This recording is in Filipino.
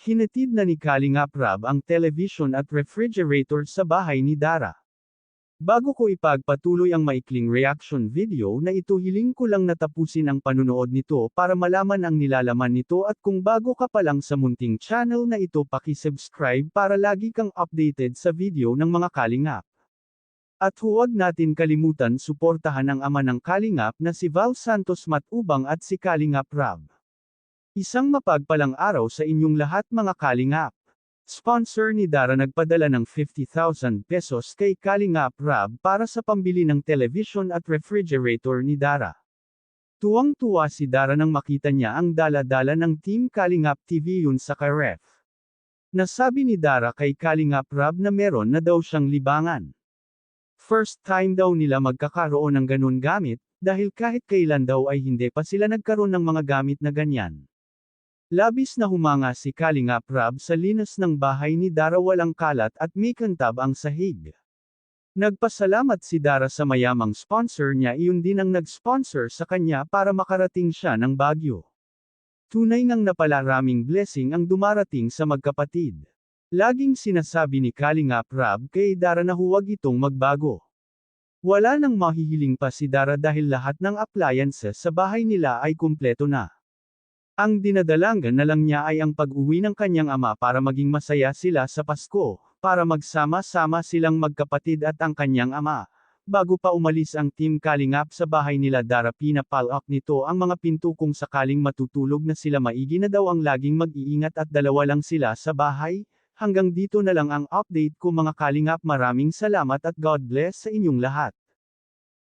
Hinatid na ni Kalingap Rab ang television at refrigerator sa bahay ni Dara. Bago ko ipagpatuloy ang maikling reaction video na ito, hiling ko lang natapusin ang panunood nito para malaman ang nilalaman nito, at kung bago ka pa lang sa munting channel na ito, paki-subscribe para lagi kang updated sa video ng mga Kalingap. At huwag natin kalimutan suportahan ang ama ng Kalingap na si Val Santos Matubang at si Kalingap Rab. Isang mapagpalang araw sa inyong lahat mga Kalingap. Sponsor ni Dara nagpadala ng 50,000 pesos kay Kalingap Rab para sa pambili ng television at refrigerator ni Dara. Tuwang-tuwa si Dara nang makita niya ang dala-dala ng Team Kalingap TV yun sa ka-ref. Nasabi ni Dara kay Kalingap Rab na meron na daw siyang libangan. First time daw nila magkakaroon ng ganun gamit, dahil kahit kailan daw ay hindi pa sila nagkaroon ng mga gamit na ganyan. Labis na humanga si Kalingap Rab sa linas ng bahay ni Dara, walang kalat at may kantab ang sahig. Nagpasalamat si Dara sa mayamang sponsor niya, iyon din ang nag-sponsor sa kanya para makarating siya ng Baguio. Tunay ngang napalaraming blessing ang dumarating sa magkapatid. Laging sinasabi ni Kalingap Rab kay Dara na huwag itong magbago. Wala nang mahihiling pa si Dara dahil lahat ng appliances sa bahay nila ay kumpleto na. Ang dinadalangan na lang niya ay ang pag-uwi ng kanyang ama para maging masaya sila sa Pasko, para magsama-sama silang magkapatid at ang kanyang ama. Bago pa umalis ang Team Kalingap sa bahay nila Dara, pinapalak nito ang mga pinto kung sakaling matutulog na sila. Maigi na daw ang laging mag-iingat at dalawa lang sila sa bahay. Hanggang dito na lang ang update ko mga Kalingap. Maraming salamat at God bless sa inyong lahat.